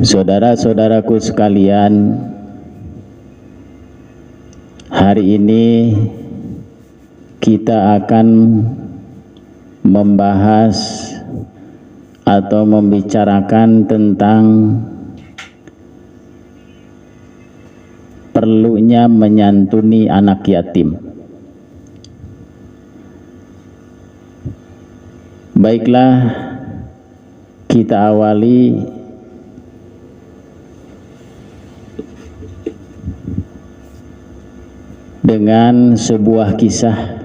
Saudara-saudaraku sekalian, hari ini kita akan membahas atau membicarakan tentang perlunya menyantuni anak yatim. Baiklah, kita awali dengan sebuah kisah.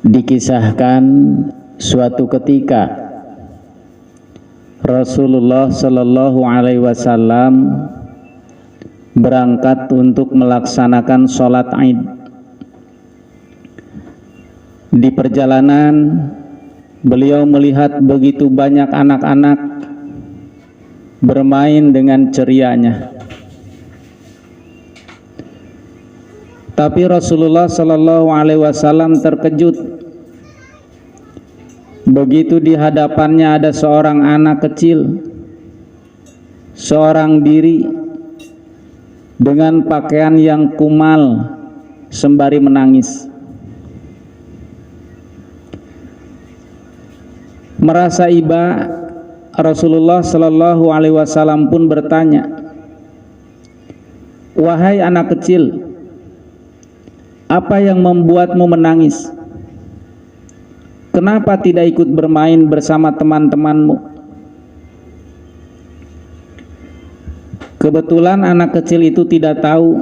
Dikisahkan suatu ketika Rasulullah Shallallahu Alaihi Wasallam berangkat untuk melaksanakan sholat Id. Di perjalanan beliau melihat begitu banyak anak-anak bermain dengan cerianya. Tapi Rasulullah Shallallahu Alaihi Wasallam terkejut begitu di hadapannya ada seorang anak kecil, seorang diri dengan pakaian yang kumal sembari menangis. Merasa iba, Rasulullah Shallallahu Alaihi Wasallam pun bertanya, "Wahai anak kecil, apa yang membuatmu menangis? Kenapa tidak ikut bermain bersama teman-temanmu?" Kebetulan anak kecil itu tidak tahu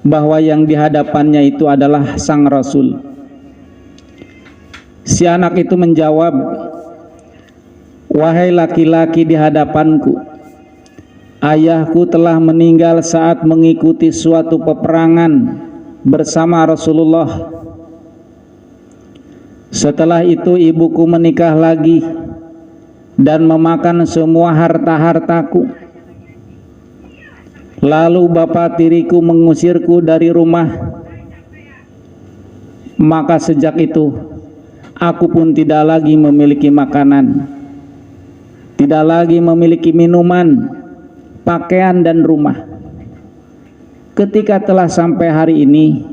bahwa yang dihadapannya itu adalah sang Rasul. Si anak itu menjawab, "Wahai laki-laki di hadapanku, ayahku telah meninggal saat mengikuti suatu peperangan bersama Rasulullah. Setelah itu ibuku menikah lagi dan memakan semua harta-hartaku. Lalu bapak tiriku mengusirku dari rumah. Maka sejak itu aku pun tidak lagi memiliki makanan, tidak lagi memiliki minuman, pakaian dan rumah. Ketika telah sampai hari ini,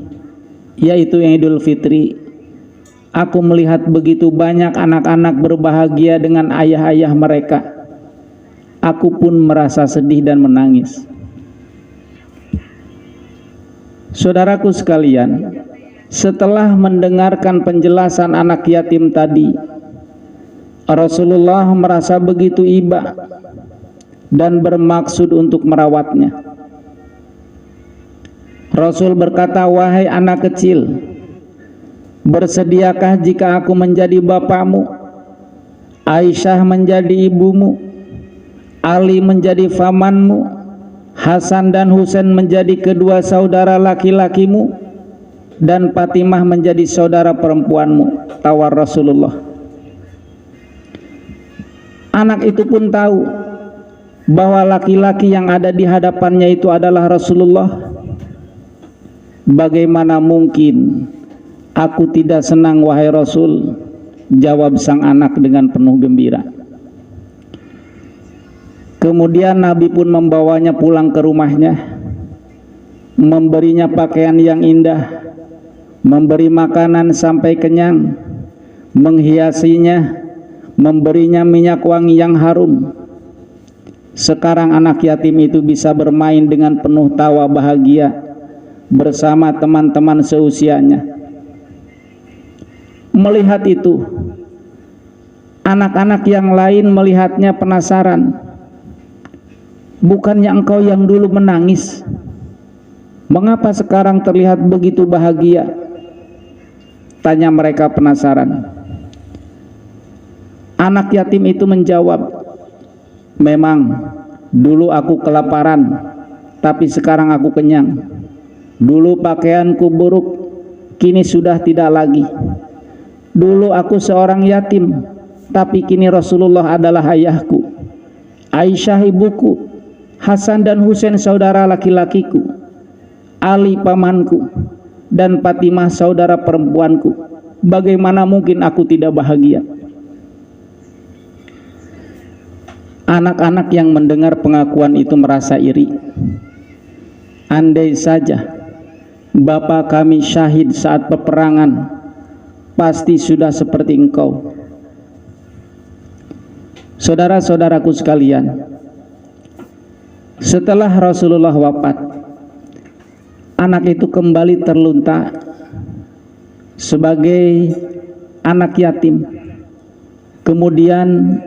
yaitu Idul Fitri, aku melihat begitu banyak anak-anak berbahagia dengan ayah-ayah mereka. Aku pun merasa sedih dan menangis." Saudaraku sekalian, setelah mendengarkan penjelasan anak yatim tadi, Rasulullah merasa begitu iba dan bermaksud untuk merawatnya. Rasul berkata, "Wahai anak kecil, bersediakah jika aku menjadi bapakmu, Aisyah menjadi ibumu, Ali menjadi pamanmu, Hasan dan Husain menjadi kedua saudara laki-lakimu, dan Fatimah menjadi saudara perempuanmu?" Tawar Rasulullah. Anak itu pun tahu bahwa laki-laki yang ada di hadapannya itu adalah Rasulullah. "Bagaimana mungkin aku tidak senang, wahai Rasul?" jawab sang anak dengan penuh gembira. Kemudian Nabi pun membawanya pulang ke rumahnya, memberinya pakaian yang indah, memberi makanan sampai kenyang, menghiasinya, memberinya minyak wangi yang harum. Sekarang anak yatim itu bisa bermain dengan penuh tawa bahagia bersama teman-teman seusianya. Melihat itu, anak-anak yang lain melihatnya penasaran. "Bukannya engkau yang dulu menangis? Mengapa sekarang terlihat begitu bahagia?" tanya mereka penasaran. Anak yatim itu menjawab, "Memang dulu aku kelaparan, tapi sekarang aku kenyang. Dulu pakaianku buruk, kini sudah tidak lagi. Dulu aku seorang yatim, tapi kini Rasulullah adalah ayahku, Aisyah ibuku, Hasan dan Husain saudara laki-lakiku, Ali pamanku, dan Fatimah saudara perempuanku. Bagaimana mungkin aku tidak bahagia?" Anak-anak yang mendengar pengakuan itu merasa iri. Andai saja bapak kami syahid saat peperangan, pasti sudah seperti engkau. Saudara-saudaraku sekalian, setelah Rasulullah wafat, anak itu kembali terlunta sebagai anak yatim, kemudian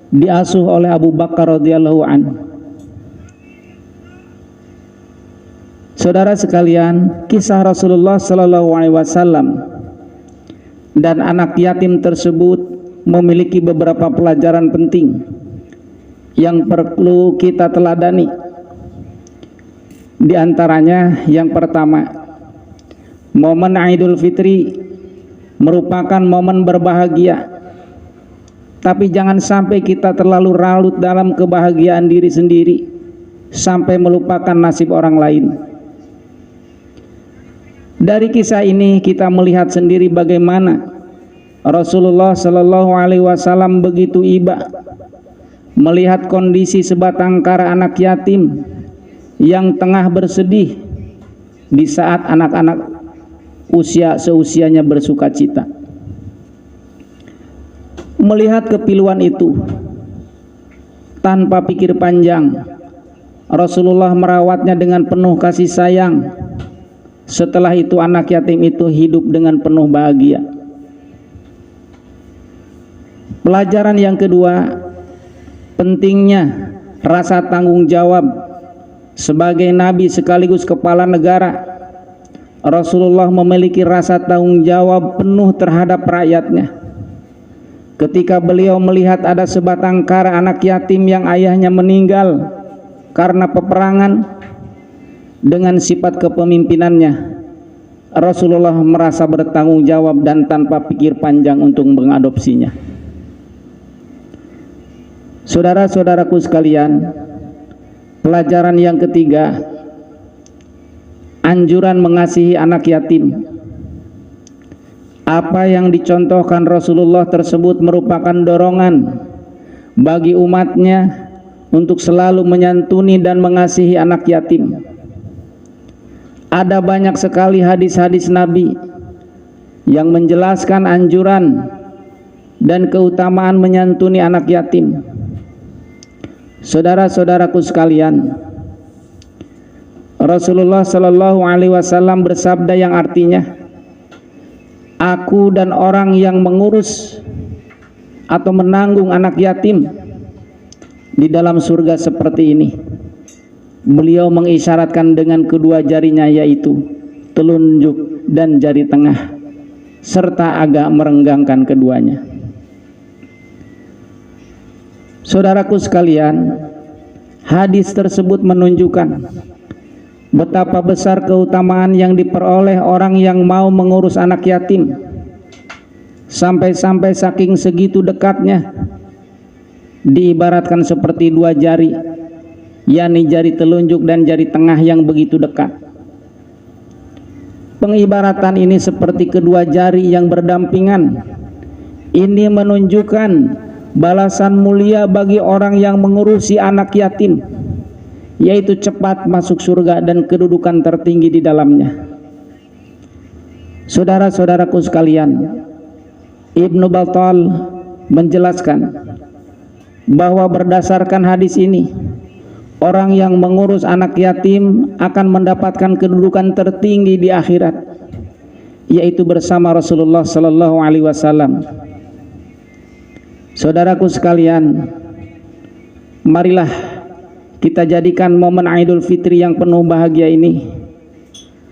diasuh oleh Abu Bakar radhiyallahu anhu. Saudara sekalian, kisah Rasulullah sallallahu alaihi wasallam dan anak yatim tersebut memiliki beberapa pelajaran penting yang perlu kita teladani. Di antaranya yang pertama, momen Idul Fitri merupakan momen berbahagia. Tapi jangan sampai kita terlalu larut dalam kebahagiaan diri sendiri sampai melupakan nasib orang lain. Dari kisah ini kita melihat sendiri bagaimana Rasulullah Shallallahu Alaihi Wasallam begitu iba melihat kondisi sebatang kara anak yatim yang tengah bersedih di saat anak-anak seusianya bersuka cita. Melihat kepiluan itu, tanpa pikir panjang, Rasulullah merawatnya dengan penuh kasih sayang. Setelah itu anak yatim itu hidup dengan penuh bahagia. Pelajaran yang kedua, pentingnya rasa tanggung jawab sebagai nabi sekaligus kepala negara. Rasulullah memiliki rasa tanggung jawab penuh terhadap rakyatnya. Ketika beliau melihat ada sebatang kara anak yatim yang ayahnya meninggal karena peperangan, dengan sifat kepemimpinannya Rasulullah merasa bertanggung jawab dan tanpa pikir panjang untuk mengadopsinya. Saudara-saudaraku sekalian, pelajaran yang ketiga, anjuran mengasihi anak yatim. Apa yang dicontohkan Rasulullah tersebut merupakan dorongan bagi umatnya untuk selalu menyantuni dan mengasihi anak yatim. Ada banyak sekali hadis-hadis Nabi yang menjelaskan anjuran dan keutamaan menyantuni anak yatim. Saudara-saudaraku sekalian, Rasulullah Shallallahu Alaihi Wasallam bersabda yang artinya, aku dan orang yang mengurus atau menanggung anak yatim di dalam surga seperti ini. Beliau mengisyaratkan dengan kedua jarinya, yaitu telunjuk dan jari tengah, serta agak merenggangkan keduanya. Saudaraku sekalian, hadis tersebut menunjukkan betapa besar keutamaan yang diperoleh orang yang mau mengurus anak yatim. Sampai-sampai saking segitu dekatnya, diibaratkan seperti dua jari, yakni jari telunjuk dan jari tengah yang begitu dekat. Pengibaratan ini seperti kedua jari yang berdampingan. Ini menunjukkan balasan mulia bagi orang yang mengurusi anak yatim, yaitu cepat masuk surga dan kedudukan tertinggi di dalamnya. Saudara-saudaraku sekalian, Ibnu Battal menjelaskan bahwa berdasarkan hadis ini, orang yang mengurus anak yatim akan mendapatkan kedudukan tertinggi di akhirat, yaitu bersama Rasulullah Sallallahu Alaihi Wasallam. Saudaraku sekalian, marilah kita jadikan momen Idul Fitri yang penuh bahagia ini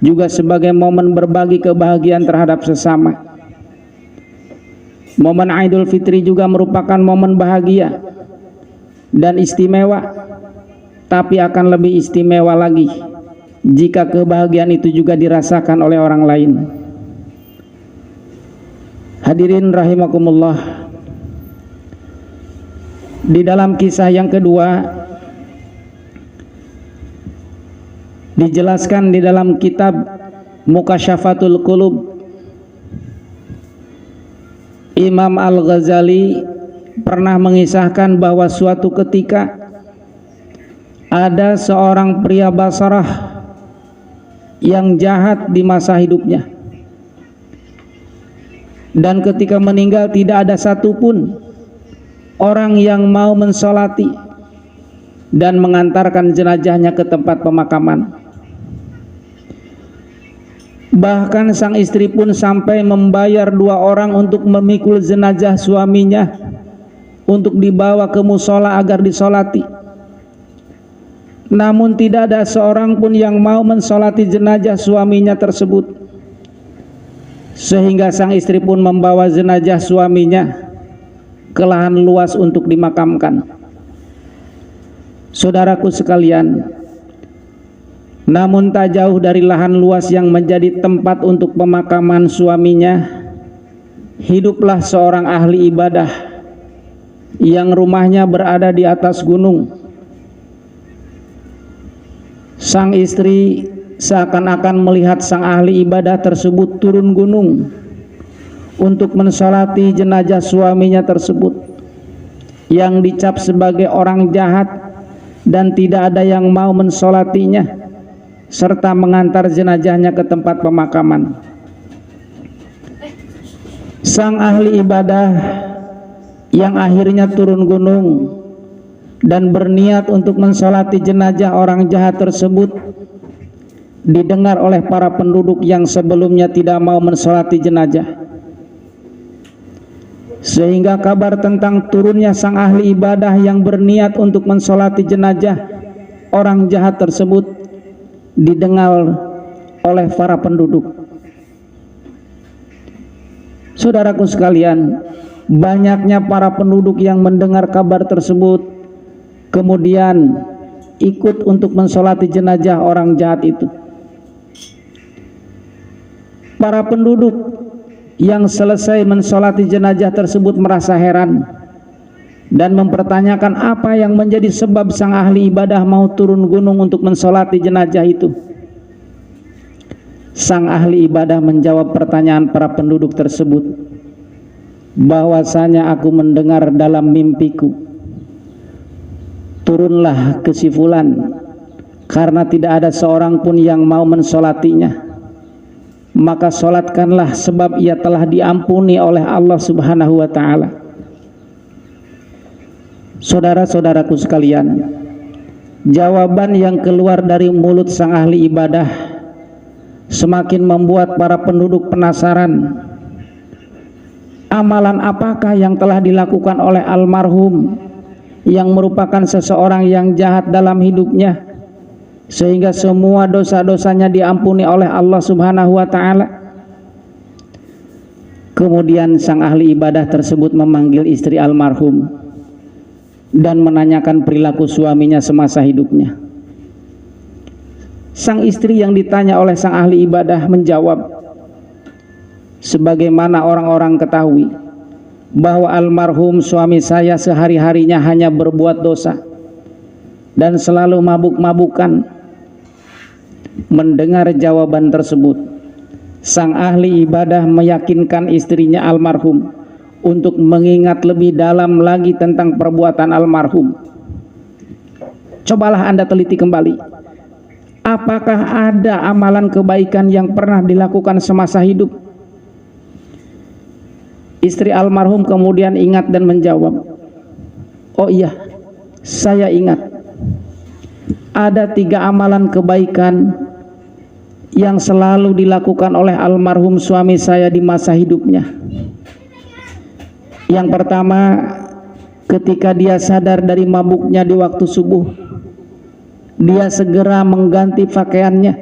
juga sebagai momen berbagi kebahagiaan terhadap sesama. Momen Idul Fitri juga merupakan momen bahagia dan istimewa, tapi akan lebih istimewa lagi jika kebahagiaan itu juga dirasakan oleh orang lain. Hadirin rahimakumullah, di dalam kisah yang kedua dijelaskan di dalam kitab Mukasyafatul Qulub, Imam Al-Ghazali pernah mengisahkan bahwa suatu ketika ada seorang pria Basrah yang jahat di masa hidupnya, dan ketika meninggal tidak ada satupun orang yang mau mensolati dan mengantarkan jenazahnya ke tempat pemakaman. Bahkan sang istri pun sampai membayar 2 orang untuk memikul jenazah suaminya untuk dibawa ke musola agar disolati. Namun tidak ada seorang pun yang mau mensolati jenazah suaminya tersebut, sehingga sang istri pun membawa jenazah suaminya ke lahan luas untuk dimakamkan. Saudaraku sekalian, namun tak jauh dari lahan luas yang menjadi tempat untuk pemakaman suaminya, hiduplah seorang ahli ibadah yang rumahnya berada di atas gunung. Sang istri seakan-akan melihat sang ahli ibadah tersebut turun gunung untuk mensolati jenazah suaminya tersebut yang dicap sebagai orang jahat dan tidak ada yang mau mensolatinya serta mengantar jenazahnya ke tempat pemakaman. Sang ahli ibadah yang akhirnya turun gunung dan berniat untuk mensolati jenazah orang jahat tersebut didengar oleh para penduduk yang sebelumnya tidak mau mensolati jenazah, sehingga kabar tentang turunnya sang ahli ibadah yang berniat untuk mensolati jenazah orang jahat tersebut didengar oleh para penduduk. Saudaraku sekalian, banyaknya para penduduk yang mendengar kabar tersebut kemudian ikut untuk mensolati jenazah orang jahat itu. Para penduduk yang selesai mensolati jenazah tersebut merasa heran dan mempertanyakan apa yang menjadi sebab sang ahli ibadah mau turun gunung untuk mensolati jenazah itu. Sang ahli ibadah menjawab pertanyaan para penduduk tersebut, bahwasanya aku mendengar dalam mimpiku, turunlah ke si fulan karena tidak ada seorang pun yang mau mensolatinya, maka solatkanlah sebab ia telah diampuni oleh Allah Subhanahu wa ta'ala. Saudara-saudaraku sekalian, jawaban yang keluar dari mulut sang ahli ibadah semakin membuat para penduduk penasaran. Amalan apakah yang telah dilakukan oleh almarhum yang merupakan seseorang yang jahat dalam hidupnya sehingga semua dosa-dosanya diampuni oleh Allah Subhanahu wa ta'ala? Kemudian sang ahli ibadah tersebut memanggil istri almarhum dan menanyakan perilaku suaminya semasa hidupnya. Sang istri yang ditanya oleh sang ahli ibadah menjawab, sebagaimana orang-orang ketahui bahwa almarhum suami saya sehari-harinya hanya berbuat dosa dan selalu mabuk-mabukan. Mendengar jawaban tersebut, sang ahli ibadah meyakinkan istrinya almarhum untuk mengingat lebih dalam lagi tentang perbuatan almarhum. Cobalah Anda teliti kembali, apakah ada amalan kebaikan yang pernah dilakukan semasa hidup? Istri almarhum kemudian ingat dan menjawab, oh iya, saya ingat. Ada 3 amalan kebaikan yang selalu dilakukan oleh almarhum suami saya di masa hidupnya. Yang pertama, ketika dia sadar dari mabuknya di waktu subuh, dia segera mengganti pakaiannya,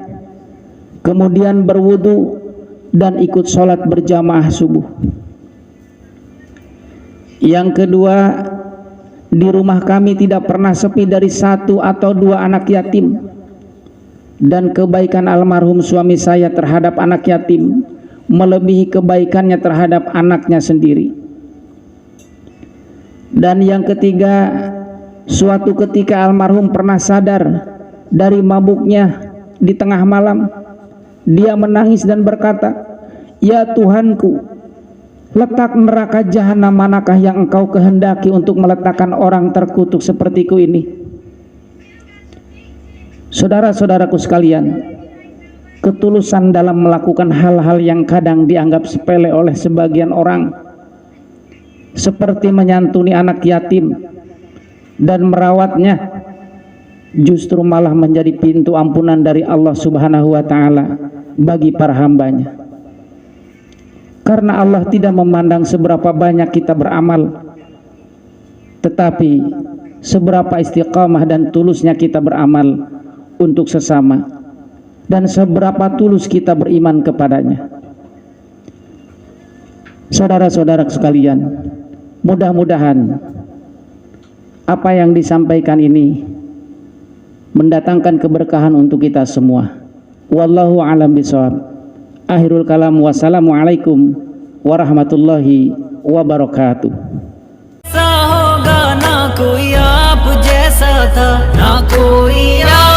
kemudian berwudu dan ikut sholat berjamaah subuh. Yang kedua, di rumah kami tidak pernah sepi dari 1 atau 2 anak yatim, dan kebaikan almarhum suami saya terhadap anak yatim melebihi kebaikannya terhadap anaknya sendiri. Dan yang ketiga, suatu ketika almarhum pernah sadar dari mabuknya di tengah malam. Dia menangis dan berkata, ya Tuhanku, Letak neraka jahanam manakah yang engkau kehendaki untuk meletakkan orang terkutuk sepertiku ini? Saudara-saudaraku sekalian, ketulusan dalam melakukan hal-hal yang kadang dianggap sepele oleh sebagian orang, seperti menyantuni anak yatim dan merawatnya, justru malah menjadi pintu ampunan dari Allah Subhanahu wa Ta'ala bagi para hambanya. Karena Allah tidak memandang seberapa banyak kita beramal, tetapi seberapa istiqamah dan tulusnya kita beramal untuk sesama, dan seberapa tulus kita beriman kepadanya. Saudara-saudara sekalian, mudah-mudahan apa yang disampaikan ini mendatangkan keberkahan untuk kita semua. Wallahu a'lam bishawab. Akhirul kalam, wassalamualaikum warahmatullahi wabarakatuh. होगा ना कोई आप जैसा था, ना कोई आप